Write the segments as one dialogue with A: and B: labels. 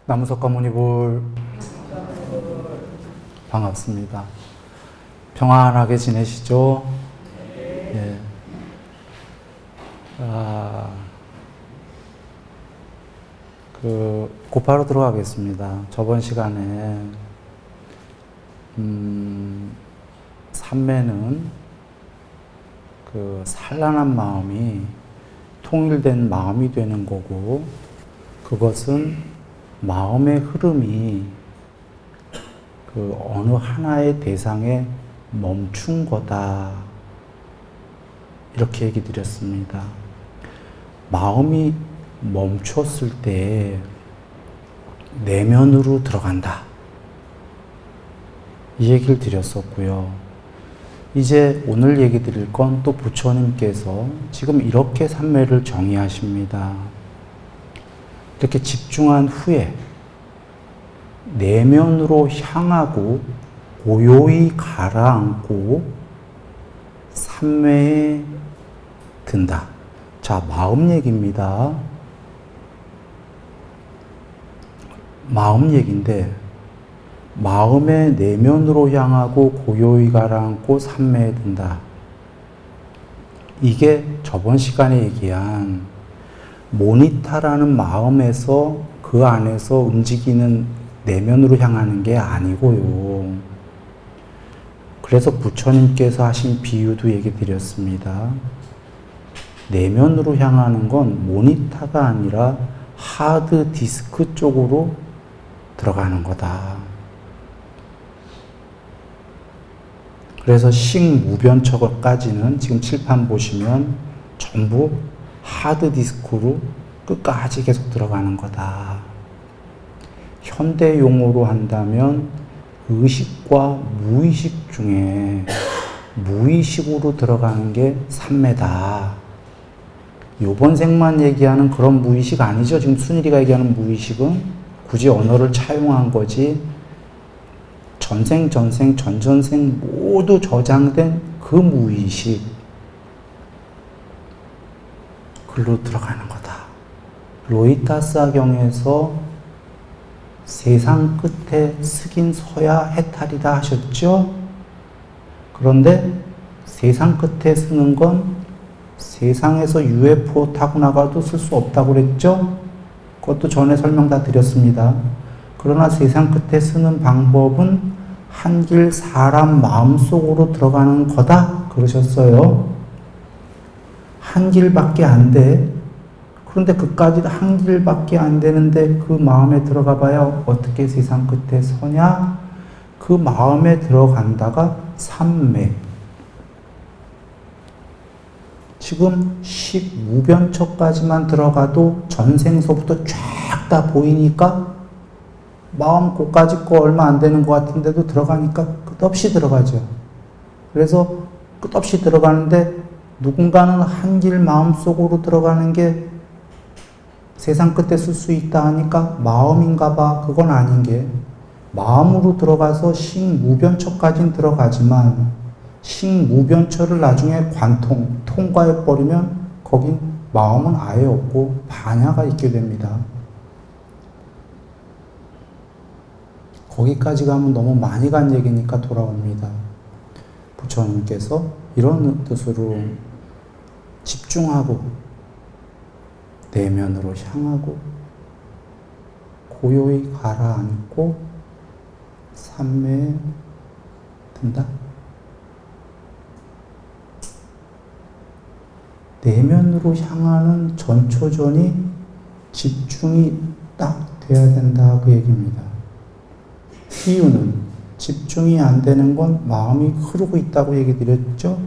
A: 나무석가 무니볼 반갑습니다. 평안하게 지내시죠? 예. 곧바로 들어가겠습니다. 저번 시간에 삼매는 산란한 마음이 통일된 마음이 되는 거고, 그것은 마음의 흐름이 어느 하나의 대상에 멈춘 거다, 이렇게 얘기 드렸습니다. 마음이 멈췄을 때 내면으로 들어간다, 이 얘기를 드렸었고요. 이제 오늘 얘기 드릴 건 또 부처님께서 지금 이렇게 삼매를 정의하십니다. 이렇게 집중한 후에 내면으로 향하고 고요히 가라앉고 삼매에 든다. 자, 마음 얘기입니다. 마음 얘기인데, 마음의 내면으로 향하고 고요히 가라앉고 삼매에 든다. 이게 저번 시간에 얘기한 모니타라는 마음에서 그 안에서 움직이는 내면으로 향하는 게 아니고요. 그래서 부처님께서 하신 비유도 얘기 드렸습니다. 내면으로 향하는 건 모니타가 아니라 하드 디스크 쪽으로 들어가는 거다. 그래서 식무변처까지는 지금 칠판 보시면 전부 하드 디스크로 끝까지 계속 들어가는 거다. 현대 용어로 한다면 의식과 무의식 중에 무의식으로 들어가는 게 삼매다. 요번 생만 얘기하는 그런 무의식 아니죠. 지금 순일이가 얘기하는 무의식은 굳이 언어를 차용한 거지, 전생 전전생 모두 저장된 그 무의식, 글로 들어가는 거다. 로이타사경에서 세상 끝에 스긴 서야 해탈이다 하셨죠? 그런데 세상 끝에 쓰는 건 세상에서 UFO 타고 나가도 쓸 수 없다고 그랬죠? 그것도 전에 설명 다 드렸습니다. 그러나 세상 끝에 쓰는 방법은 한길 사람 마음속으로 들어가는 거다 그러셨어요. 한 길밖에 안 돼. 그런데 그까지 한 길밖에 안 되는데 그 마음에 들어가 봐야 어떻게 세상 끝에 서냐? 그 마음에 들어간다가 삼매. 지금 식무변처까지만 들어가도 전생서부터 쫙 다 보이니까 마음 고까지 거 얼마 안 되는 것 같은데도 들어가니까 끝없이 들어가죠. 그래서 끝없이 들어가는데 누군가는 한길 마음속으로 들어가는 게 세상 끝에 쓸 수 있다 하니까 마음인가 봐. 그건 아닌 게, 마음으로 들어가서 식무변처까지는 들어가지만 식무변처를 나중에 통과해버리면 거긴 마음은 아예 없고 반야가 있게 됩니다. 거기까지 가면 너무 많이 간 얘기니까 돌아옵니다. 부처님께서 이런 뜻으로 집중하고 내면으로 향하고 고요히 가라앉고 삼매에 든다. 내면으로 향하는 전초전이 집중이 딱 돼야 된다, 그 얘기입니다. 이유는 집중이 안 되는 건 마음이 흐르고 있다고 얘기 드렸죠?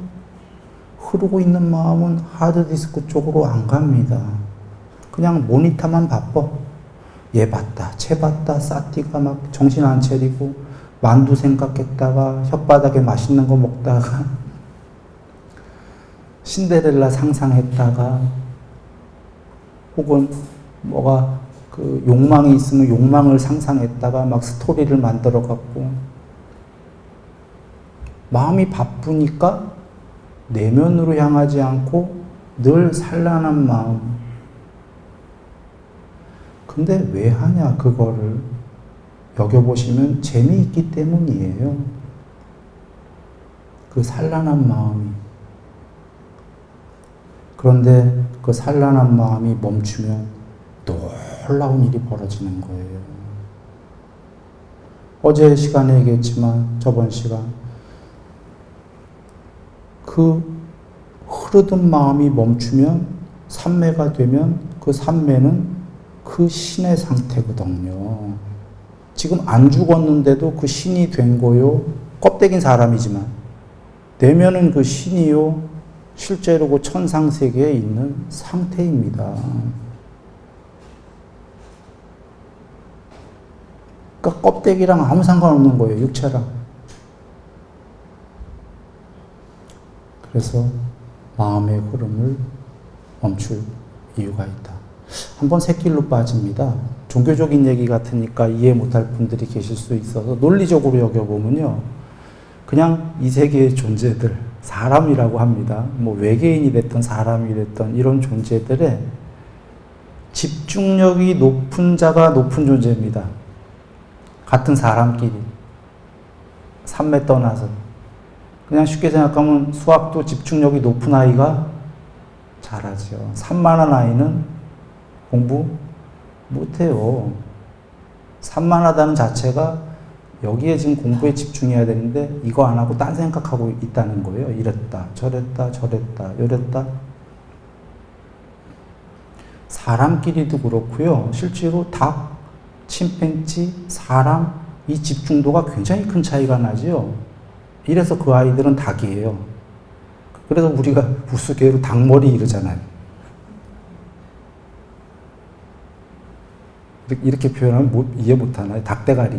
A: 흐르고 있는 마음은 하드디스크 쪽으로 안 갑니다. 그냥 모니터만 바빠. 얘 봤다, 쟤 봤다, 싸띠가 막 정신 안 차리고 만두 생각했다가 혓바닥에 맛있는 거 먹다가 신데렐라 상상했다가 혹은 뭐가 그 욕망이 있으면 욕망을 상상했다가 막 스토리를 만들어 갖고 마음이 바쁘니까 내면으로 향하지 않고 늘 산란한 마음. 근데 왜 하냐, 그거를. 여겨보시면 재미있기 때문이에요. 그 산란한 마음이. 그런데 그 산란한 마음이 멈추면 놀라운 일이 벌어지는 거예요. 어제 시간에 얘기했지만, 저번 시간. 그 흐르던 마음이 멈추면, 삼매가 되면 그 삼매는 그 신의 상태거든요. 지금 안 죽었는데도 그 신이 된 거요. 껍데기는 사람이지만 내면은 그 신이요. 실제로 그 천상세계에 있는 상태입니다. 그러니까 껍데기랑 아무 상관없는 거예요. 육체랑. 그래서 마음의 흐름을 멈출 이유가 있다. 한번 새길로 빠집니다. 종교적인 얘기 같으니까 이해 못할 분들이 계실 수 있어서 논리적으로 여겨보면요. 그냥 이 세계의 존재들, 사람이라고 합니다. 뭐 외계인이 됐던 사람이 됐던 이런 존재들의 집중력이 높은 자가 높은 존재입니다. 같은 사람끼리. 삼매 떠나서. 그냥 쉽게 생각하면 수학도 집중력이 높은 아이가 잘하죠. 산만한 아이는 공부 못해요. 산만하다는 자체가 여기에 지금 공부에 집중해야 되는데 이거 안 하고 딴 생각하고 있다는 거예요. 이랬다, 저랬다, 저랬다, 요랬다. 사람끼리도 그렇고요. 실제로 닭, 침팬지, 사람 이 집중도가 굉장히 큰 차이가 나죠. 이래서 그 아이들은 닭이에요. 그래서 우리가 우스개로 닭머리 이러잖아요. 이렇게 표현하면 이해 못하나요? 닭대가리.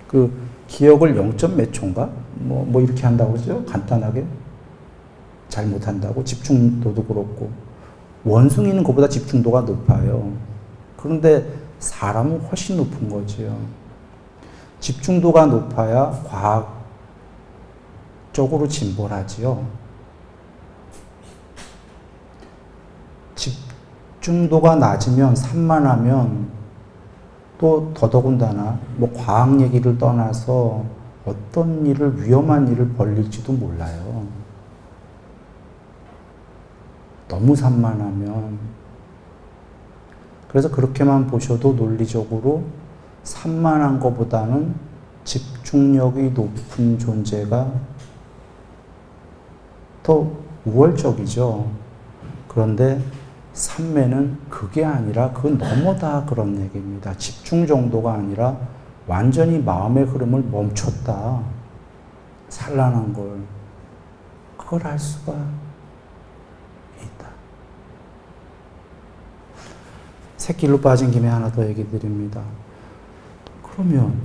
A: 그 기억을 0점 몇 초인가? 뭐 이렇게 한다고 그러죠? 간단하게. 잘 못한다고. 집중도도 그렇고. 원숭이는 그보다 집중도가 높아요. 그런데 사람은 훨씬 높은 거죠. 집중도가 높아야 과학적으로 진보를 하지요. 집중도가 낮으면 산만하면 또 더더군다나 뭐 과학 얘기를 떠나서 어떤 일을 위험한 일을 벌릴지도 몰라요. 너무 산만하면. 그래서 그렇게만 보셔도 논리적으로 산만한 것보다는 집중력이 높은 존재가 더 우월적이죠. 그런데 삼매는 그게 아니라 그 너머다 그런 얘기입니다. 집중 정도가 아니라 완전히 마음의 흐름을 멈췄다. 산란한 걸. 그걸 알 수가 있다. 새길로 빠진 김에 하나 더 얘기 드립니다. 그러면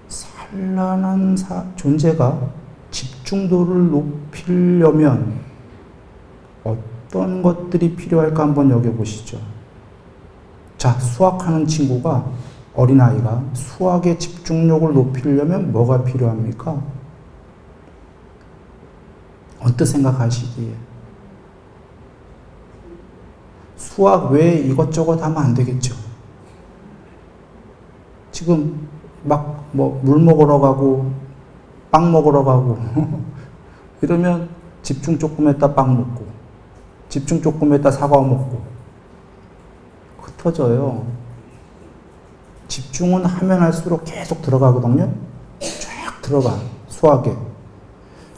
A: 산란한 존재가 집중도를 높이려면 어떤 것들이 필요할까 한번 여겨보시죠. 자, 수학하는 친구가, 어린아이가 수학의 집중력을 높이려면 뭐가 필요합니까? 언뜻 생각하시기에. 수학 외에 이것저것 하면 안 되겠죠. 지금 막 뭐 물 먹으러 가고 빵 먹으러 가고 이러면 집중 조금 했다 빵 먹고 집중 조금 했다 사과 먹고 흩어져요. 집중은 하면 할수록 계속 들어가거든요. 쫙 들어가. 수학에.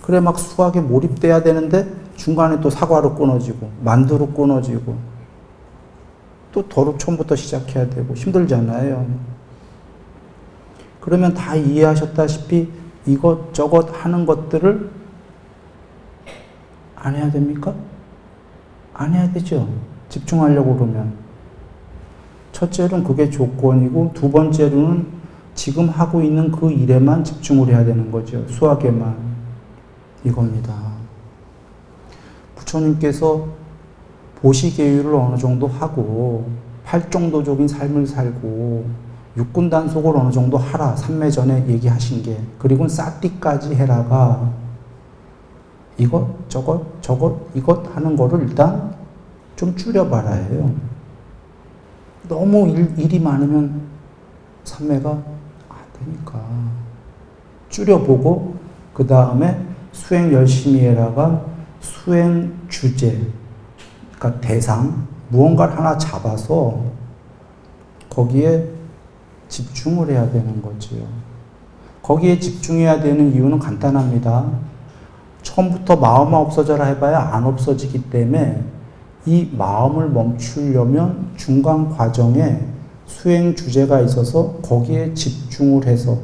A: 그래 막 수학에 몰입돼야 되는데 중간에 또 사과로 끊어지고 만두로 끊어지고 또 도로 처음부터 시작해야 되고 힘들잖아요. 그러면 다 이해하셨다시피 이것저것 하는 것들을 안 해야 됩니까? 안 해야 되죠. 집중하려고 그러면. 첫째로는 그게 조건이고 두 번째로는 지금 하고 있는 그 일에만 집중을 해야 되는 거죠. 수학에만. 이겁니다. 부처님께서 보시계율을 어느 정도 하고 팔정도적인 삶을 살고 육군단속을 어느 정도 하라. 삼매전에 얘기하신 게. 그리고 사띠까지 해라가 이것, 저것, 이것 하는 거를 일단 좀 줄여봐라 해요. 너무 일이 많으면 삼매가 안 되니까. 줄여보고, 그 다음에 수행 열심히 해라가 수행 주제, 그러니까 대상, 무언가를 하나 잡아서 거기에 집중을 해야 되는 거지요. 거기에 집중해야 되는 이유는 간단합니다. 처음부터 마음만 없어져라 해봐야 안 없어지기 때문에 이 마음을 멈추려면 중간 과정에 수행 주제가 있어서 거기에 집중을 해서,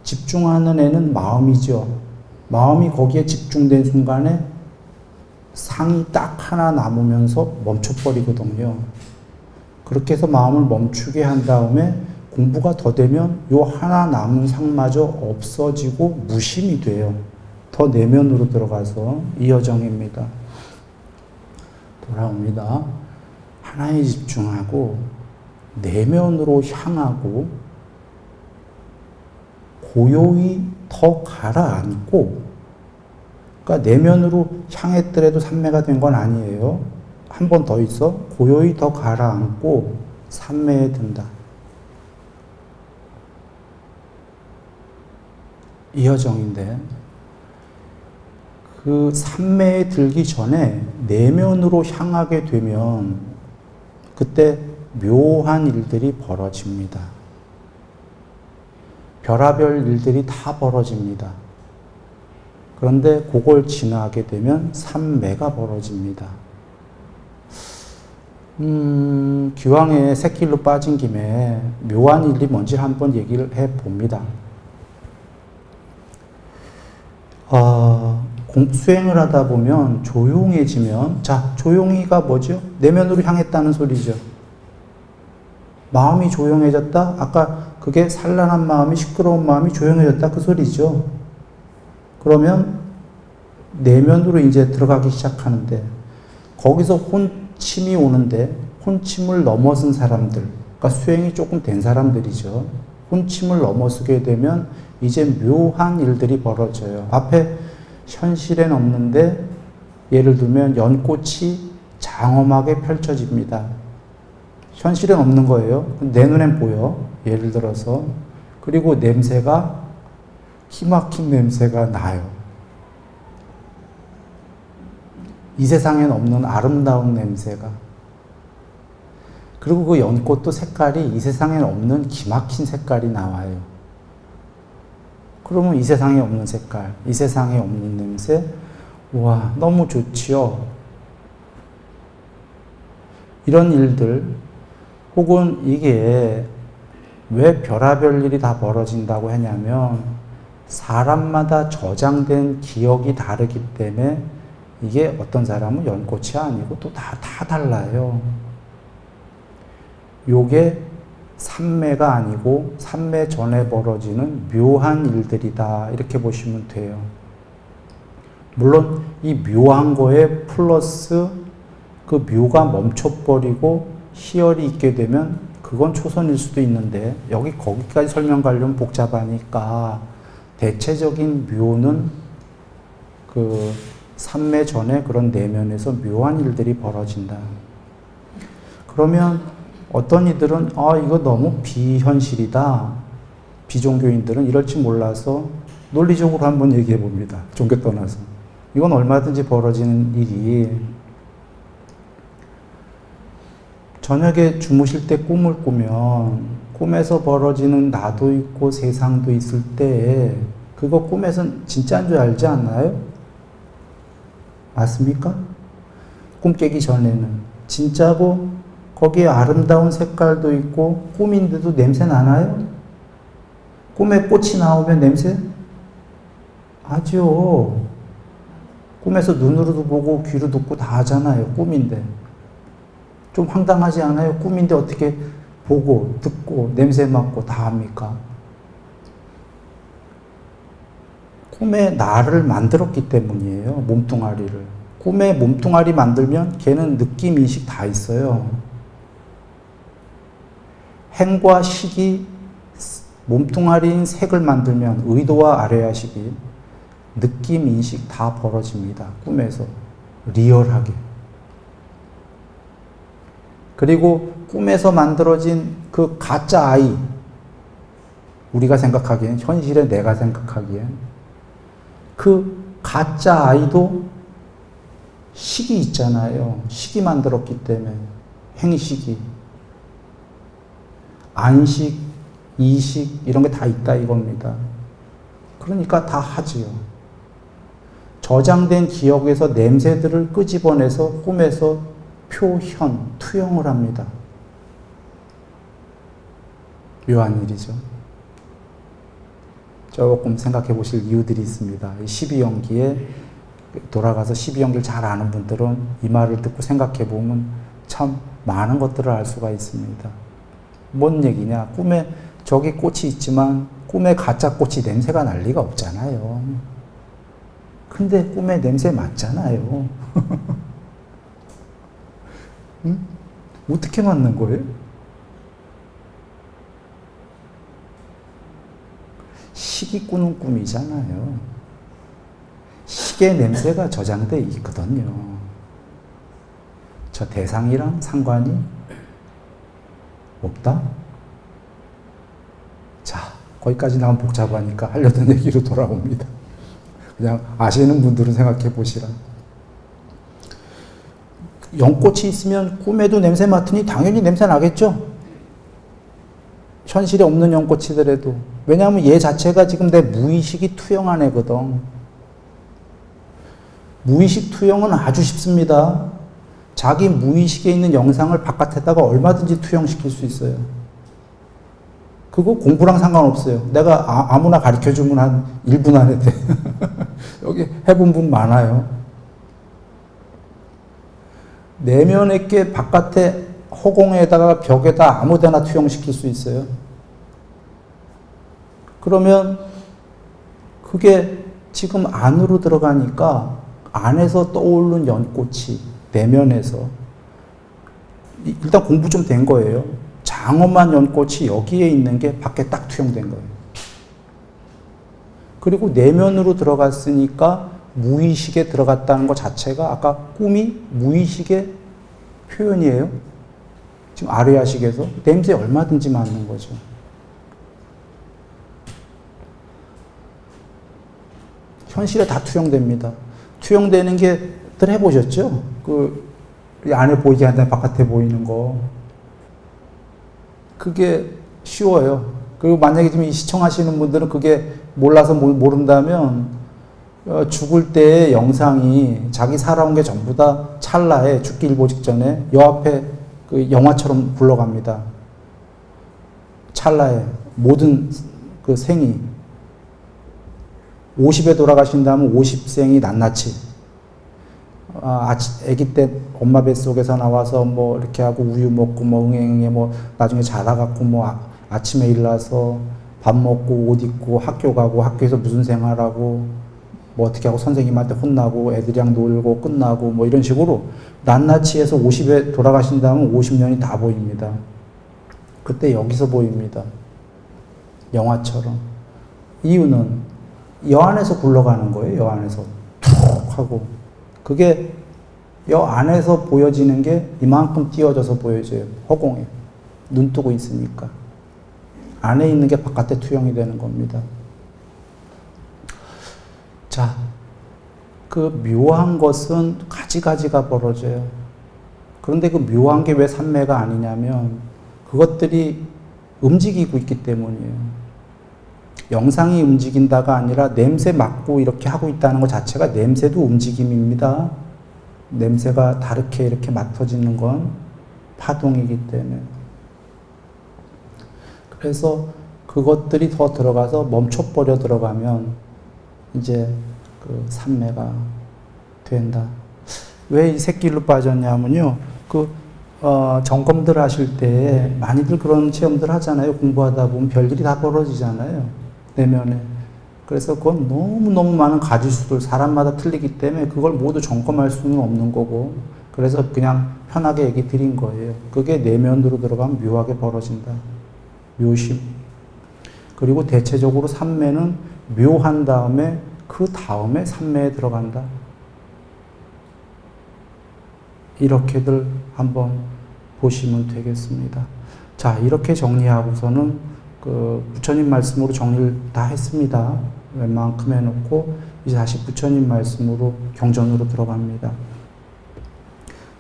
A: 집중하는 애는 마음이죠. 마음이 거기에 집중된 순간에 상이 딱 하나 남으면서 멈춰버리거든요. 그렇게 해서 마음을 멈추게 한 다음에 공부가 더 되면 요 하나 남은 상마저 없어지고 무심이 돼요. 더 내면으로 들어가서 이 여정입니다. 돌아옵니다. 하나에 집중하고 내면으로 향하고 고요히 더 가라앉고, 그러니까 내면으로 향했더라도 삼매가 된 건 아니에요. 한 번 더 있어. 고요히 더 가라앉고 삼매에 든다. 이 여정인데, 그 삼매에 들기 전에 내면으로 향하게 되면 그때 묘한 일들이 벌어집니다. 별하별 일들이 다 벌어집니다. 그런데 그걸 지나게 되면 삼매가 벌어집니다. 기왕에 새길로 빠진 김에 묘한 일이 뭔지 한번 얘기를 해봅니다. 수행을 하다 보면 조용해지면, 자, 조용히가 뭐죠? 내면으로 향했다는 소리죠. 마음이 조용해졌다? 아까 그게 산란한 마음이, 시끄러운 마음이 조용해졌다? 그 소리죠. 그러면 내면으로 이제 들어가기 시작하는데, 거기서 혼침이 오는데, 혼침을 넘어선 사람들, 그러니까 수행이 조금 된 사람들이죠. 혼침을 넘어서게 되면 이제 묘한 일들이 벌어져요. 앞에 현실엔 없는데, 예를 들면 연꽃이 장엄하게 펼쳐집니다. 현실엔 없는 거예요. 내 눈엔 보여. 예를 들어서. 그리고 냄새가, 기막힌 냄새가 나요. 이 세상엔 없는 아름다운 냄새가. 그리고 그 연꽃도 색깔이 이 세상엔 없는 기막힌 색깔이 나와요. 그러면 이 세상에 없는 색깔, 이 세상에 없는 냄새, 와, 너무 좋지요. 이런 일들, 혹은 이게 왜 별하별 일이 다 벌어진다고 하냐면, 사람마다 저장된 기억이 다르기 때문에 이게 어떤 사람은 연꽃이 아니고 또 다 달라요. 요게 삼매가 아니고 삼매 전에 벌어지는 묘한 일들이다, 이렇게 보시면 돼요. 물론 이 묘한 거에 플러스 그 묘가 멈춰버리고 희열이 있게 되면 그건 초선일 수도 있는데, 거기까지 설명 가려면 복잡하니까 대체적인 묘는 그 삼매 전에 그런 내면에서 묘한 일들이 벌어진다. 그러면 어떤 이들은 이거 너무 비현실이다. 비종교인들은 이럴지 몰라서 논리적으로 한번 얘기해 봅니다. 종교 떠나서. 이건 얼마든지 벌어지는 일이, 저녁에 주무실 때 꿈을 꾸면 꿈에서 벌어지는 나도 있고 세상도 있을 때 그거 꿈에선 진짜인 줄 알지 않나요? 맞습니까? 꿈 깨기 전에는 진짜고 거기에 아름다운 색깔도 있고 꿈인데도 냄새 나나요? 꿈에 꽃이 나오면 냄새? 하죠. 꿈에서 눈으로도 보고 귀로 듣고 다 하잖아요. 꿈인데. 좀 황당하지 않아요? 꿈인데 어떻게 보고 듣고 냄새 맡고 다 합니까? 꿈에 나를 만들었기 때문이에요. 몸뚱아리를. 꿈에 몸뚱아리 만들면 걔는 느낌, 인식 다 있어요. 행과 식이 몸뚱아리인 색을 만들면 의도와 아뢰야식이, 느낌, 인식 다 벌어집니다. 꿈에서. 리얼하게. 그리고 꿈에서 만들어진 그 가짜 아이, 우리가 생각하기엔, 현실에 내가 생각하기엔, 그 가짜 아이도 식이 있잖아요. 식이 만들었기 때문에. 행식이. 안식, 이식, 이런 게 다 있다 이겁니다. 그러니까 다 하지요. 저장된 기억에서 냄새들을 끄집어내서 꿈에서 표현, 투영을 합니다. 묘한 일이죠. 조금 생각해 보실 이유들이 있습니다. 12연기에 돌아가서 12연기를 잘 아는 분들은 이 말을 듣고 생각해 보면 참 많은 것들을 알 수가 있습니다. 뭔 얘기냐? 꿈에 저기 꽃이 있지만 꿈에 가짜 꽃이 냄새가 날 리가 없잖아요. 근데 꿈에 냄새 맞잖아요. 응? 어떻게 맞는 거예요? 식이 꾸는 꿈이잖아요. 식의 냄새가 저장돼 있거든요. 저 대상이랑 상관이 없다? 자, 거기까지 나오면 복잡하니까 하려던 얘기로 돌아옵니다. 그냥 아시는 분들은 생각해 보시라. 연꽃이 있으면 꿈에도 냄새 맡으니 당연히 냄새 나겠죠? 현실에 없는 연꽃이더라도. 왜냐하면 얘 자체가 지금 내 무의식이 투영한 애거든. 무의식 투영은 아주 쉽습니다. 자기 무의식에 있는 영상을 바깥에다가 얼마든지 투영시킬 수 있어요. 그거 공부랑 상관없어요. 내가 아무나 가르쳐주면 한 1분 안에 돼. 여기 해본 분 많아요. 내면의 게 바깥에 허공에다가 벽에다 아무데나 투영시킬 수 있어요. 그러면 그게 지금 안으로 들어가니까 안에서 떠오르는 연꽃이 내면에서 일단 공부 좀 된 거예요. 장엄한 연꽃이 여기에 있는 게 밖에 딱 투영된 거예요. 그리고 내면으로 들어갔으니까 무의식에 들어갔다는 것 자체가 아까 꿈이 무의식의 표현이에요. 지금 아레아식에서 냄새 얼마든지 맡는 거죠. 현실에 다 투영됩니다. 투영되는 게들 해보셨죠? 안에 보이게 한다면 바깥에 보이는 거. 그게 쉬워요. 그리고 만약에 지금 시청하시는 분들은 그게 몰라서 모른다면 죽을 때의 영상이 자기 살아온 게 전부 다 찰나에 죽기 일보 직전에 요 앞에 그 영화처럼 굴러갑니다. 찰나에 모든 그 생이 50에 돌아가신다면 50생이 낱낱이 아기 때 엄마 뱃속에서 나와서 뭐 이렇게 하고 우유 먹고 뭐 응애응애 뭐 나중에 자라갖고 뭐 아침에 일어나서 밥 먹고 옷 입고 학교 가고 학교에서 무슨 생활하고 뭐 어떻게 하고 선생님한테 혼나고 애들이랑 놀고 끝나고 뭐 이런 식으로 낱낱이 해서 50에 돌아가신다면 50년이 다 보입니다. 그때 여기서 보입니다. 영화처럼. 이유는 여 안에서 굴러가는 거예요. 여 안에서 툭 하고. 그게 여 안에서 보여지는 게 이만큼 띄어져서 보여져요. 허공에. 눈 뜨고 있으니까. 안에 있는 게 바깥에 투영이 되는 겁니다. 자, 그 묘한 것은 가지가지가 벌어져요. 그런데 그 묘한 게 왜 산매가 아니냐면 그것들이 움직이고 있기 때문이에요. 영상이 움직인다가 아니라 냄새 맡고 이렇게 하고 있다는 것 자체가 냄새도 움직임입니다. 냄새가 다르게 이렇게 맡아지는 건 파동이기 때문에. 그래서 그것들이 더 들어가서 멈춰버려 들어가면 이제 그 산매가 된다. 왜 이 새길로 빠졌냐면요. 점검들 하실 때 많이들 그런 체험들 하잖아요. 공부하다 보면 별일이 다 벌어지잖아요. 내면에. 그래서 그건 너무너무 많은 가지수들, 사람마다 틀리기 때문에 그걸 모두 점검할 수는 없는 거고, 그래서 그냥 편하게 얘기 드린 거예요. 그게 내면으로 들어가면 묘하게 벌어진다. 묘심. 그리고 대체적으로 산매는 묘한 다음에 그 다음에 삼매에 들어간다. 이렇게들 한번 보시면 되겠습니다. 자, 이렇게 정리하고서는 부처님 말씀으로 정리를 다 했습니다. 웬만큼 해놓고 이제 다시 부처님 말씀으로 경전으로 들어갑니다.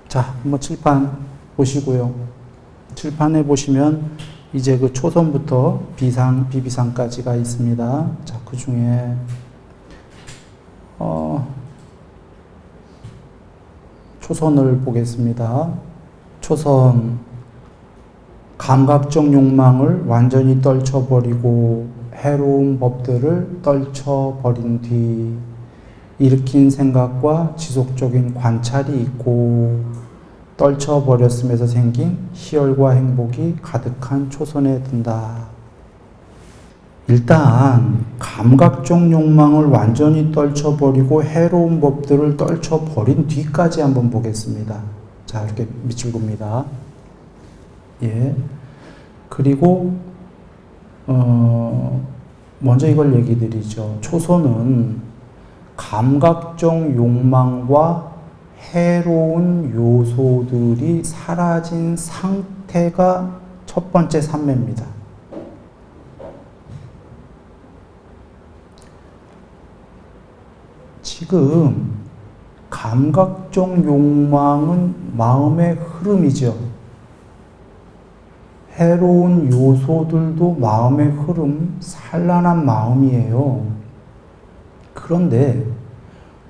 A: 자, 한번 칠판 보시고요. 칠판에 보시면 이제 그 초선부터 비비상까지가 있습니다. 자, 그 중에 초선을 보겠습니다. 초선, 감각적 욕망을 완전히 떨쳐버리고 해로운 법들을 떨쳐버린 뒤 일으킨 생각과 지속적인 관찰이 있고 떨쳐버렸음에서 생긴 희열과 행복이 가득한 초선에 든다. 일단 감각적 욕망을 완전히 떨쳐버리고 해로운 법들을 떨쳐버린 뒤까지 한번 보겠습니다. 자, 이렇게 밑줄 봅니다. 예. 그리고 먼저 이걸 얘기 드리죠. 초선은 감각적 욕망과 해로운 요소들이 사라진 상태가 첫 번째 삼매입니다. 지금 감각적 욕망은 마음의 흐름이죠. 해로운 요소들도 마음의 흐름, 산란한 마음이에요. 그런데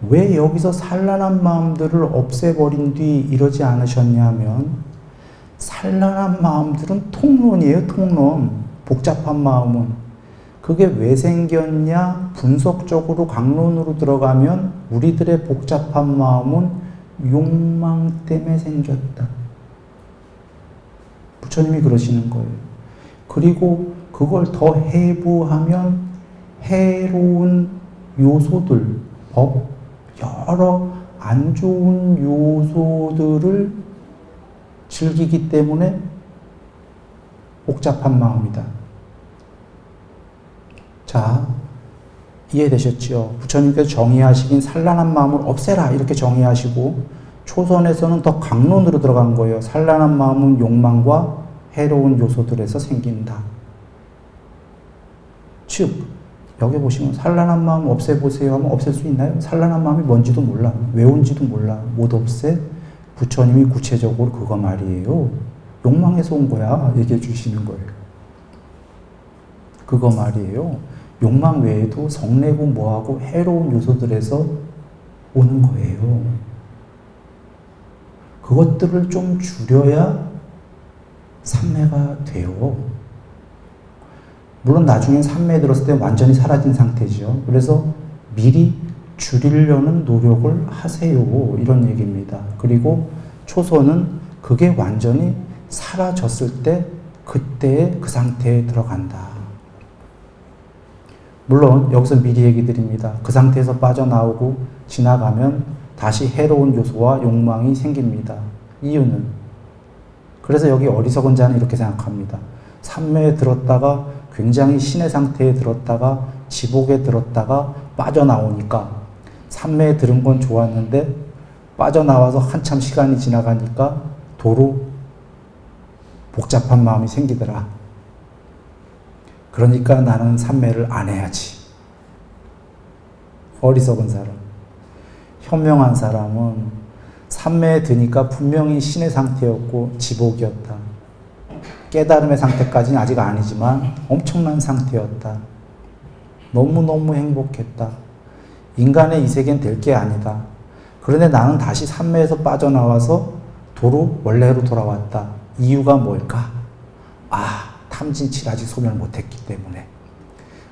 A: 왜 여기서 산란한 마음들을 없애버린 뒤 이러지 않으셨냐면 산란한 마음들은 통론이에요. 통론. 복잡한 마음은. 그게 왜 생겼냐? 분석적으로 강론으로 들어가면 우리들의 복잡한 마음은 욕망 때문에 생겼다. 부처님이 그러시는 거예요. 그리고 그걸 더 해부하면 해로운 요소들, 법, 여러 안 좋은 요소들을 즐기기 때문에 복잡한 마음이다. 자, 이해되셨죠? 부처님께서 정의하시긴 산란한 마음을 없애라 이렇게 정의하시고 초선에서는 더 강론으로 들어간 거예요. 산란한 마음은 욕망과 해로운 요소들에서 생긴다. 즉 여기 보시면 산란한 마음 없애보세요 하면 없앨 수 있나요? 산란한 마음이 뭔지도 몰라. 왜 온지도 몰라. 못 없애? 부처님이 구체적으로 그거 말이에요. 욕망에서 온 거야. 얘기해 주시는 거예요. 그거 말이에요. 욕망 외에도 성내고 뭐하고 해로운 요소들에서 오는 거예요. 그것들을 좀 줄여야 삼매가 돼요. 물론 나중에 삼매에 들었을 때 완전히 사라진 상태죠. 그래서 미리 줄이려는 노력을 하세요. 이런 얘기입니다. 그리고 초선은 그게 완전히 사라졌을 때 그때의 그 상태에 들어간다. 물론 여기서 미리 얘기 드립니다. 그 상태에서 빠져나오고 지나가면 다시 해로운 요소와 욕망이 생깁니다. 이유는 그래서 여기 어리석은 자는 이렇게 생각합니다. 삼매에 들었다가 굉장히 신의 상태에 들었다가 지복에 들었다가 빠져나오니까 삼매에 들은 건 좋았는데 빠져나와서 한참 시간이 지나가니까 도로 복잡한 마음이 생기더라. 그러니까 나는 삼매를 안 해야지. 어리석은 사람. 현명한 사람은 삼매에 드니까 분명히 신의 상태였고 지복이었다. 깨달음의 상태까지는 아직 아니지만 엄청난 상태였다. 너무너무 행복했다. 인간의 이 세계는 될 게 아니다. 그런데 나는 다시 삼매에서 빠져나와서 도로 원래로 돌아왔다. 이유가 뭘까? 탐진치를 아직 소멸 못했기 때문에.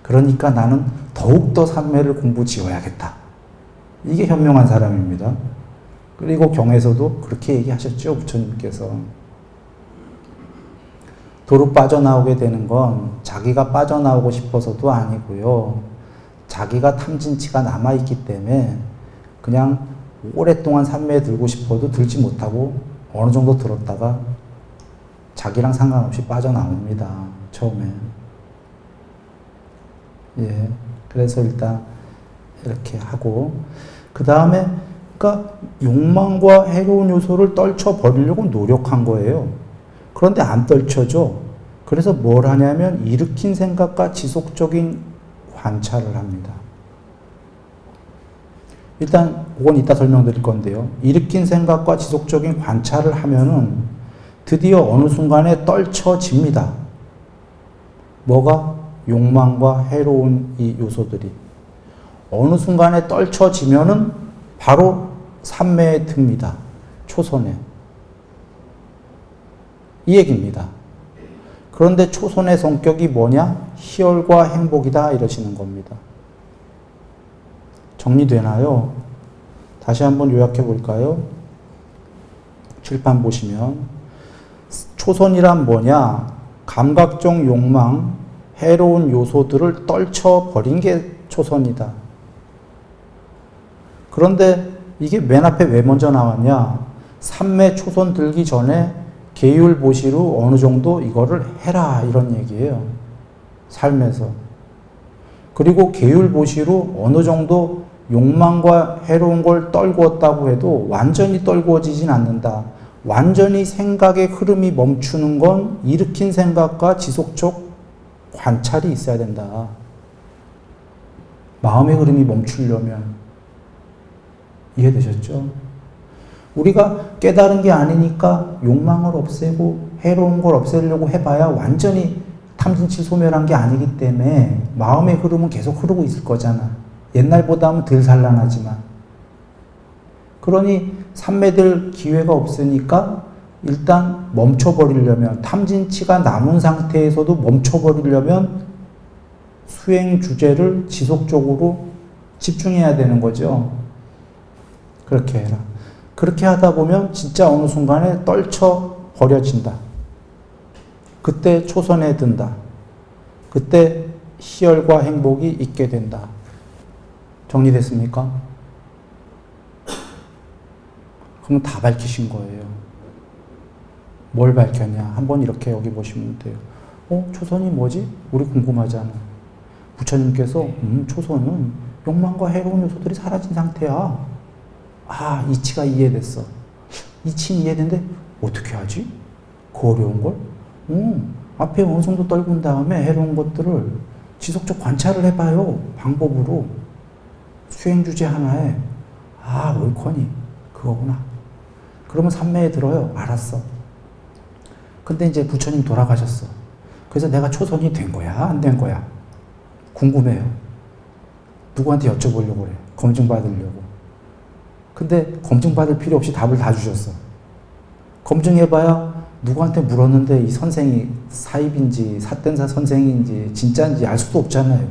A: 그러니까 나는 더욱더 삼매를 공부 지어야겠다. 이게 현명한 사람입니다. 그리고 경에서도 그렇게 얘기하셨죠. 부처님께서. 도로 빠져나오게 되는 건 자기가 빠져나오고 싶어서도 아니고요. 자기가 탐진치가 남아있기 때문에 그냥 오랫동안 삼매에 들고 싶어도 들지 못하고 어느 정도 들었다가 자기랑 상관없이 빠져나옵니다. 처음에. 예. 그래서 일단 이렇게 하고, 그 다음에 그러니까 욕망과 해로운 요소를 떨쳐버리려고 노력한 거예요. 그런데 안 떨쳐져. 그래서 뭘 하냐면 일으킨 생각과 지속적인 관찰을 합니다. 일단 그건 이따 설명드릴 건데요. 일으킨 생각과 지속적인 관찰을 하면은 드디어 어느 순간에 떨쳐집니다. 뭐가? 욕망과 해로운 이 요소들이. 어느 순간에 떨쳐지면은 바로 삼매에 듭니다. 초선에. 이 얘기입니다. 그런데 초선의 성격이 뭐냐? 희열과 행복이다 이러시는 겁니다. 정리되나요? 다시 한번 요약해 볼까요? 칠판 보시면 초선이란 뭐냐? 감각적 욕망, 해로운 요소들을 떨쳐버린 게 초선이다. 그런데 이게 맨 앞에 왜 먼저 나왔냐? 삼매 초선 들기 전에 계율보시로 어느 정도 이거를 해라 이런 얘기예요. 삶에서. 그리고 계율보시로 어느 정도 욕망과 해로운 걸 떨구었다고 해도 완전히 떨구어지진 않는다. 완전히 생각의 흐름이 멈추는 건 일으킨 생각과 지속적 관찰이 있어야 된다. 마음의 흐름이 멈추려면. 이해되셨죠? 우리가 깨달은 게 아니니까 욕망을 없애고 해로운 걸 없애려고 해봐야 완전히 탐진치 소멸한 게 아니기 때문에 마음의 흐름은 계속 흐르고 있을 거잖아. 옛날보다는 덜 산란하지만. 그러니 삼매들 기회가 없으니까 일단 멈춰버리려면, 탐진치가 남은 상태에서도 멈춰버리려면 수행 주제를 지속적으로 집중해야 되는 거죠. 그렇게 해라. 그렇게 하다 보면 진짜 어느 순간에 떨쳐버려진다. 그때 초선에 든다. 그때 희열과 행복이 있게 된다. 정리됐습니까? 그럼 다 밝히신 거예요. 뭘 밝혔냐? 한번 이렇게 여기 보시면 돼요. 초선이 뭐지? 우리 궁금하잖아. 부처님께서 초선은 욕망과 해로운 요소들이 사라진 상태야. 아, 이치가 이해됐어. 이치는 이해됐는데 어떻게 하지? 그 어려운 걸? 앞에 어느 정도 떨군 다음에 해로운 것들을 지속적 관찰을 해봐요. 방법으로. 수행 주제 하나에 옳거니 그거구나. 그러면 삼매에 들어요. 알았어. 근데 이제 부처님 돌아가셨어. 그래서 내가 초선이 된 거야? 안 된 거야? 궁금해요. 누구한테 여쭤보려고 그래. 검증받으려고. 근데 검증받을 필요 없이 답을 다 주셨어. 검증해봐야 누구한테 물었는데 이 선생이 사입인지 사된사 선생인지 진짜인지 알 수도 없잖아요.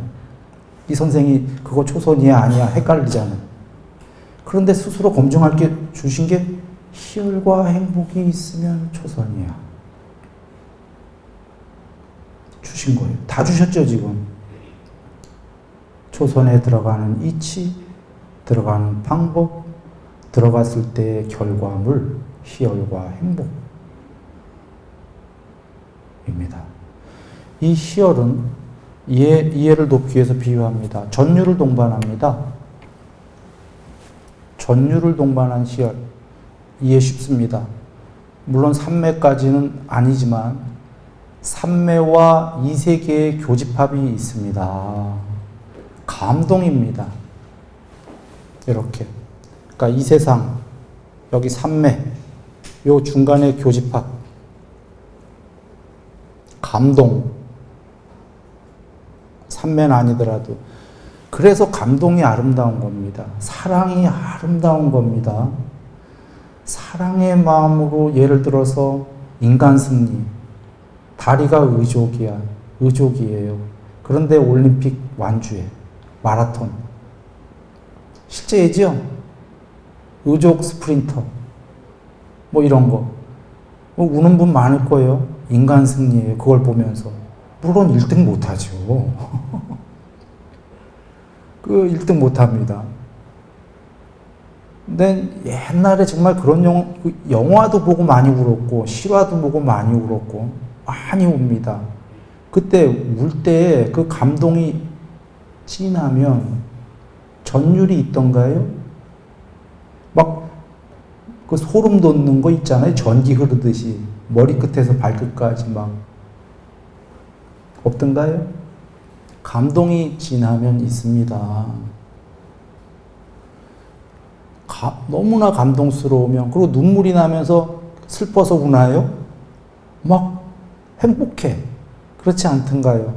A: 이 선생이 그거 초선이야 아니야 헷갈리잖아. 그런데 스스로 검증할 게 주신 게 희열과 행복이 있으면 초선이야. 주신 거예요. 다 주셨죠 지금. 초선에 들어가는 이치, 들어가는 방법, 들어갔을 때의 결과물, 희열과 행복입니다. 이 희열은 이해를 돕기 위해서 비유합니다. 전류를 동반합니다. 전류를 동반한 희열. 이해 쉽습니다. 물론 삼매까지는 아니지만 삼매와 이세계의 교집합이 있습니다. 감동입니다. 이렇게. 그러니까 이 세상, 여기 삼매, 요 중간에 교집합. 감동. 삼매는 아니더라도. 그래서 감동이 아름다운 겁니다. 사랑이 아름다운 겁니다. 사랑의 마음으로 예를 들어서 인간 승리. 다리가 의족이에요. 그런데 올림픽 완주해. 마라톤. 실제 예지요? 의족 스프린터. 뭐 이런 거. 우는 분 많을 거예요. 인간 승리예요. 그걸 보면서. 물론 1등 못하죠. 그 1등 못합니다. 근데 옛날에 정말 그런 영화도 보고 많이 울었고 실화도 보고 많이 울었고 많이 웁니다. 그때 울 때 그 감동이 진하면 전율이 있던가요? 막 그 소름 돋는 거 있잖아요. 전기 흐르듯이 머리끝에서 발끝까지 막 없던가요? 감동이 지나면 있습니다. 너무나 감동스러우면, 그리고 눈물이 나면서 슬퍼서 우나요? 막 행복해. 그렇지 않던가요?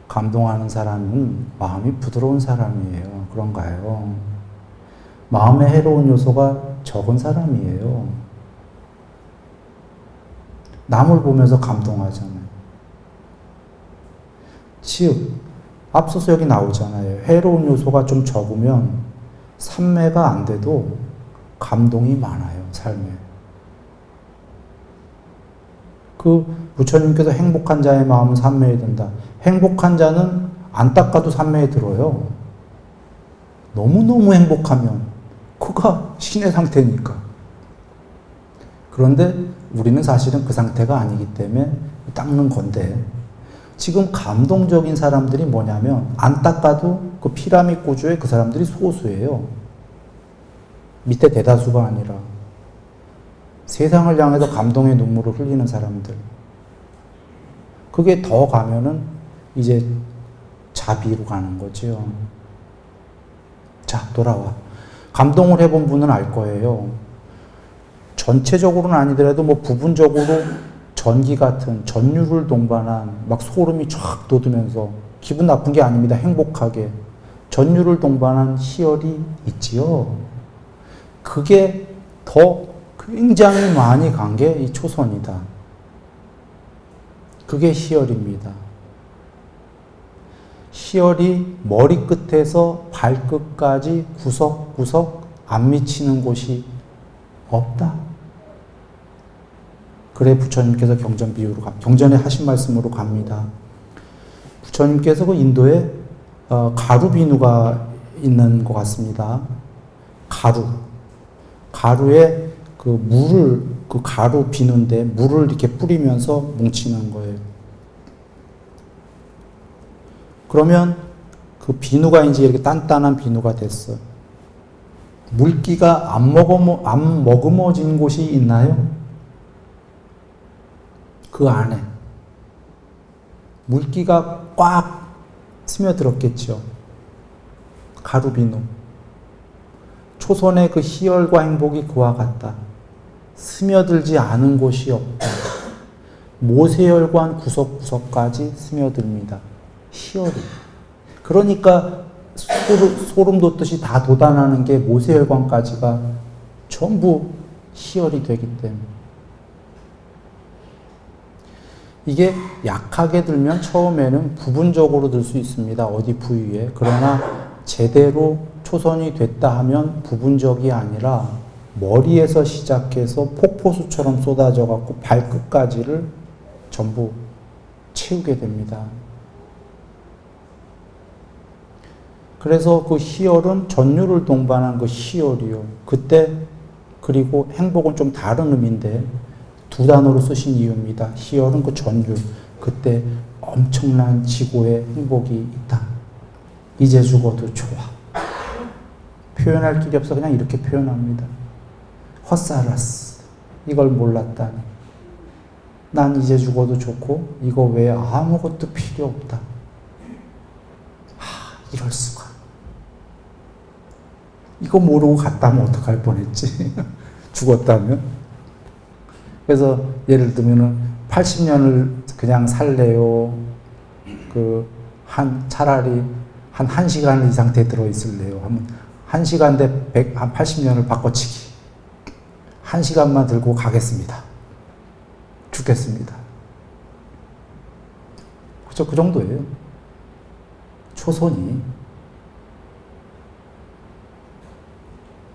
A: 감동하는 사람은 마음이 부드러운 사람이에요. 그런가요? 마음에 해로운 요소가 적은 사람이에요. 남을 보면서 감동하잖아요. 즉, 앞서서 여기 나오잖아요. 해로운 요소가 좀 적으면 삼매가 안 돼도 감동이 많아요, 삶에. 그 부처님께서 행복한 자의 마음은 삼매에 든다. 행복한 자는 안 닦아도 삼매에 들어요. 너무너무 행복하면 그가 신의 상태니까. 그런데 우리는 사실은 그 상태가 아니기 때문에 닦는 건데, 지금 감동적인 사람들이 뭐냐면 안 닦아도 그 피라미드 구조에 그 사람들이 소수예요. 밑에 대다수가 아니라 세상을 향해서 감동의 눈물을 흘리는 사람들. 그게 더 가면은 이제 자비로 가는 거죠. 자, 돌아와. 감동을 해본 분은 알 거예요. 전체적으로는 아니더라도 뭐 부분적으로 전기 같은 전율을 동반한 막 소름이 쫙 돋으면서 기분 나쁜 게 아닙니다. 행복하게 전율을 동반한 희열이 있지요. 그게 더 굉장히 많이 간 게 이 초선이다. 그게 희열입니다. 희열이 머리끝에서 발끝까지 구석구석 안 미치는 곳이 없다. 그래 부처님께서 경전 비유로 경전에 하신 말씀으로 갑니다. 부처님께서 그 인도에 가루 비누가 있는 것 같습니다. 가루에 그 물을, 그 가루 비누인데 물을 이렇게 뿌리면서 뭉치는 거예요. 그러면 그 비누가 이제 이렇게 단단한 비누가 됐어. 물기가 안 머금어진 곳이 있나요? 그 안에 물기가 꽉 스며들었겠죠. 가루 비누. 초선의 그 희열과 행복이 그와 같다. 스며들지 않은 곳이 없다. 모세혈관 구석구석까지 스며듭니다. 희열이. 그러니까 소름 돋듯이 다 돋아나는 게 모세혈관까지가 전부 희열이 되기 때문에. 이게 약하게 들면 처음에는 부분적으로 들 수 있습니다. 어디 부위에. 그러나 제대로 초선이 됐다 하면 부분적이 아니라 머리에서 시작해서 폭포수처럼 쏟아져 갖고 발끝까지를 전부 채우게 됩니다. 그래서 그 희열은 전율을 동반한 그 희열이요. 그때, 그리고 행복은 좀 다른 의미인데 두 단어로 쓰신 이유입니다. 희열은 그 전율. 그때 엄청난 지고의 행복이 있다. 이제 죽어도 좋아. 표현할 길이 없어 그냥 이렇게 표현합니다. 헛살았어. 이걸 몰랐다니. 난 이제 죽어도 좋고 이거 외에 아무것도 필요 없다. 이럴 수가. 이거 모르고 갔다면 어떡할 뻔했지. 죽었다면. 그래서 예를 들면은 80년을 그냥 살래요. 차라리 한 1시간 이 상태에 들어있을래요. 하면 1시간 대 80년을 바꿔치기. 1시간만 들고 가겠습니다. 죽겠습니다. 그죠? 그 정도예요. 초선이.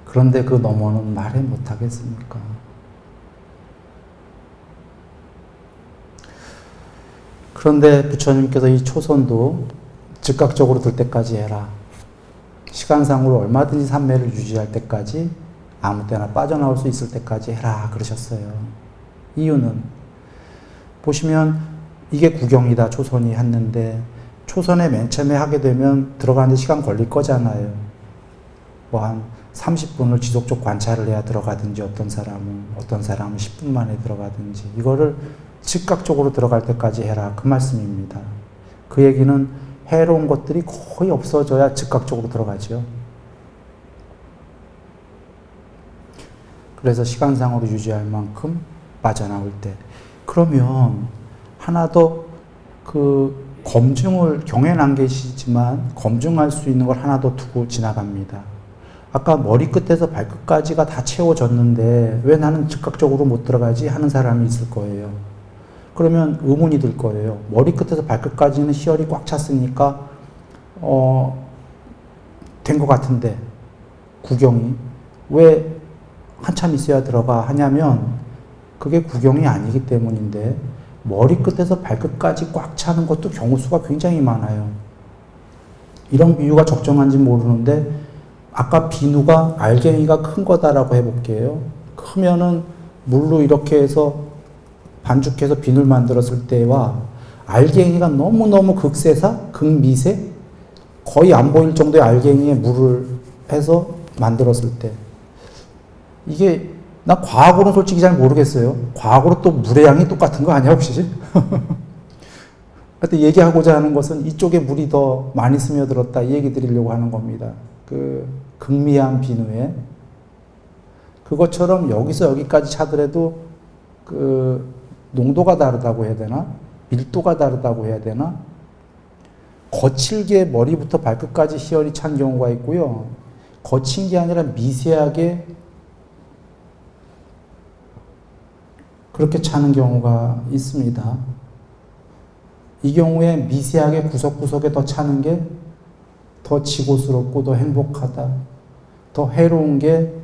A: 그런데 그 너머는 말해 못하겠습니까? 그런데 부처님께서 이 초선도 즉각적으로 들 때까지 해라. 시간상으로 얼마든지 삼매를 유지할 때까지, 아무 때나 빠져나올 수 있을 때까지 해라 그러셨어요. 이유는 보시면 이게 구경이다 초선이 했는데 초선에 맨 처음에 하게 되면 들어가는데 시간 걸릴 거잖아요. 뭐 한 30분을 지속적 관찰을 해야 들어가든지 어떤 사람은 10분 만에 들어가든지 이거를 즉각적으로 들어갈 때까지 해라 그 말씀입니다. 그 얘기는 해로운 것들이 거의 없어져야 즉각적으로 들어가죠. 그래서 시간상으로 유지할 만큼 빠져나올 때. 그러면 하나 더 검증을 경외는 안 계시지만 검증할 수 있는 걸 하나 더 두고 지나갑니다. 아까 머리끝에서 발끝까지가 다 채워졌는데 왜 나는 즉각적으로 못 들어가지 하는 사람이 있을 거예요. 그러면 의문이 들 거예요. 머리끝에서 발끝까지는 시열이 꽉 찼으니까 된 것 같은데 구경이 왜 한참 있어야 들어가 하냐면 그게 구경이 아니기 때문인데 머리끝에서 발끝까지 꽉 차는 것도 경우 수가 굉장히 많아요. 이런 비유가 적정한지 모르는데 아까 비누가 알갱이가 큰 거다라고 해볼게요. 크면은 물로 이렇게 해서 반죽해서 비누를 만들었을 때와 알갱이가 너무너무 극세사, 극미세, 거의 안 보일 정도의 알갱이에 물을 해서 만들었을 때 이게 나 과학으로는 솔직히 잘 모르겠어요. 과학으로 또 물의 양이 똑같은 거 아니야 혹시? 하여튼 얘기하고자 하는 것은 이쪽에 물이 더 많이 스며들었다 이 얘기 드리려고 하는 겁니다. 그 극미한 비누에 그것처럼 여기서 여기까지 차더라도 그 농도가 다르다고 해야 되나? 밀도가 다르다고 해야 되나? 거칠게 머리부터 발끝까지 시열이 찬 경우가 있고요. 거친 게 아니라 미세하게 그렇게 차는 경우가 있습니다. 이 경우에 미세하게 구석구석에 더 차는 게 더 지고스럽고 더 행복하다. 더 해로운 게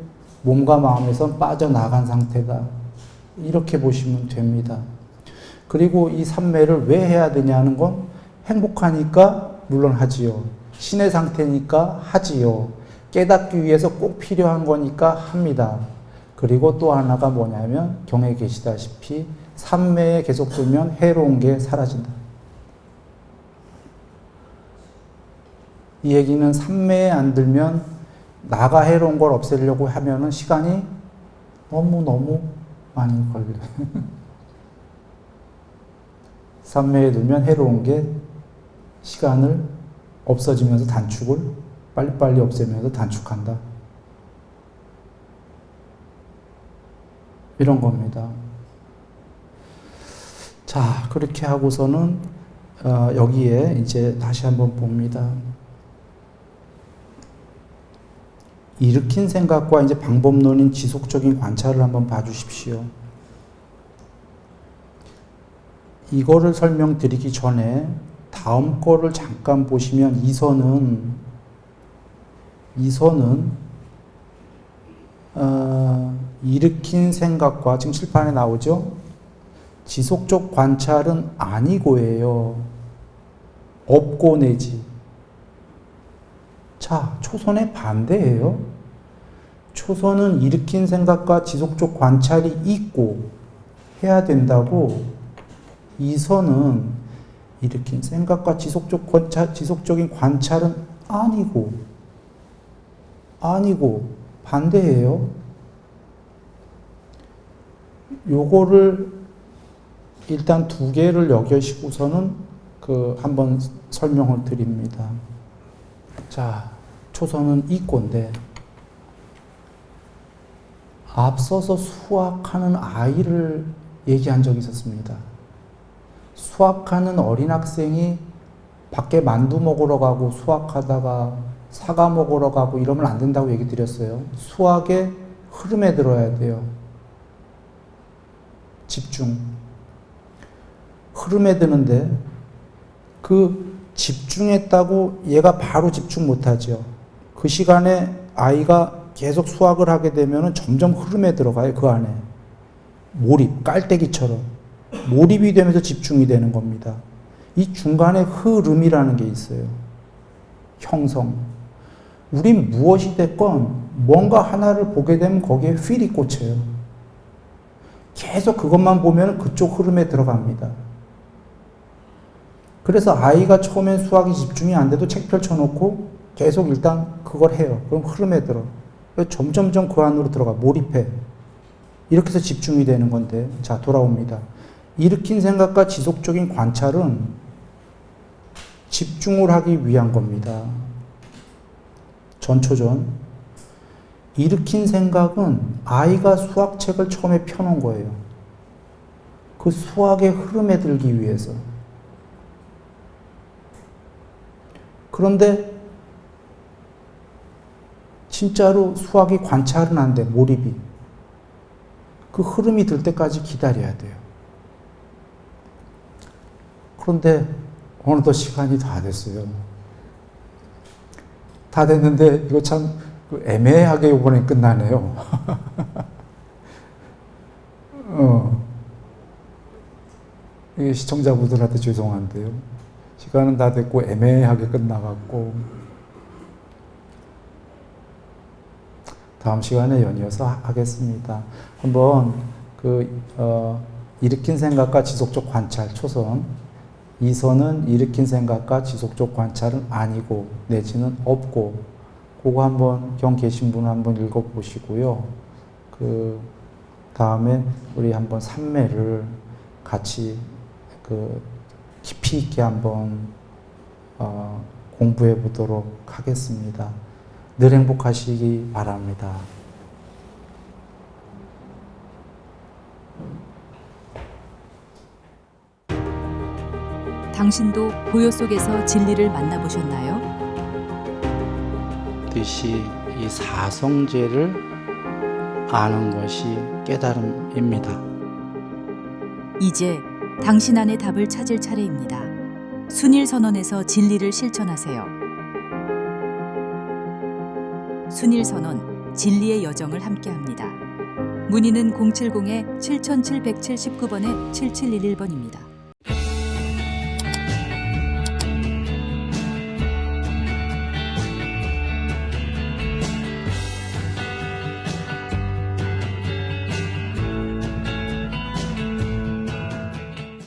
A: 몸과 마음에서 빠져나간 상태다. 이렇게 보시면 됩니다. 그리고 이 삼매를 왜 해야 되냐는 건 행복하니까 물론 하지요. 신의 상태니까 하지요. 깨닫기 위해서 꼭 필요한 거니까 합니다. 그리고 또 하나가 뭐냐면 경에 계시다시피 삼매에 계속 들면 해로운 게 사라진다. 이 얘기는 삼매에 안 들면 나가 해로운 걸 없애려고 하면은 시간이 너무너무 많이 걸려요. 삼매에 들면 해로운 게 시간을 없어지면서 단축을 빨리빨리 없애면서 단축한다. 이런 겁니다. 자, 그렇게 하고서는 여기에 이제 다시 한번 봅니다. 일으킨 생각과 이제 방법론인 지속적인 관찰을 한번 봐주십시오. 이거를 설명드리기 전에 다음 거를 잠깐 보시면 이 선은 일으킨 생각과 지금 칠판에 나오죠? 지속적 관찰은 아니고예요. 없고 내지. 자, 초선의 반대예요. 초선은 일으킨 생각과 지속적 관찰이 있고 해야 된다고, 이 선은 일으킨 생각과 지속적인 관찰은 아니고 반대예요. 요거를 일단 두 개를 여겨시고서는 한번 설명을 드립니다. 자, 초선은 이꼬인데 앞서서 수학하는 아이를 얘기한 적이 있었습니다. 수학하는 어린 학생이 밖에 만두 먹으러 가고 수학하다가 사과 먹으러 가고 이러면 안 된다고 얘기 드렸어요. 수학의 흐름에 들어야 돼요. 집중. 흐름에 드는데 그 집중했다고 얘가 바로 집중 못하죠. 그 시간에 아이가 계속 수학을 하게 되면 점점 흐름에 들어가요. 그 안에 몰입, 깔때기처럼 몰입이 되면서 집중이 되는 겁니다. 이 중간에 흐름이라는 게 있어요. 형성. 우린 무엇이 됐건 뭔가 하나를 보게 되면 거기에 필이 꽂혀요. 계속 그것만 보면 그쪽 흐름에 들어갑니다. 그래서 아이가 처음엔 수학이 집중이 안 돼도 책 펼쳐놓고 계속 일단 그걸 해요. 그럼 흐름에 들어. 점점점 그 안으로 들어가. 몰입해. 이렇게 해서 집중이 되는 건데, 자, 돌아옵니다. 일으킨 생각과 지속적인 관찰은 집중을 하기 위한 겁니다. 전초전. 일으킨 생각은 아이가 수학책을 처음에 펴놓은 거예요. 그 수학의 흐름에 들기 위해서. 그런데 진짜로 수학이 관찰은 안 돼, 몰입이. 그 흐름이 들 때까지 기다려야 돼요. 그런데 어느덧 시간이 다 됐어요. 다 됐는데 이거 참 애매하게 이번에 끝나네요. 이게 시청자분들한테 죄송한데요. 시간은 다 됐고 애매하게 끝나갔고 다음 시간에 연이어서 하겠습니다. 한번 일으킨 생각과 지속적 관찰 초선, 2선은 일으킨 생각과 지속적 관찰은 아니고 내지는 없고, 그거 한번 경 계신 분은 한번 읽어보시고요. 그 다음에 우리 한번 삼매를 같이 깊이 있게 한번 공부해 보도록 하겠습니다. 늘 행복하시기 바랍니다.
B: 당신도 고요 속에서 진리를 만나보셨나요?
A: 뜻이 이 사성제를 아는 것이 깨달음입니다.
B: 이제 당신 안의 답을 찾을 차례입니다. 순일선언에서 진리를 실천하세요. 순일선언, 진리의 여정을 함께합니다. 문의는 070-7779번에 7711번입니다.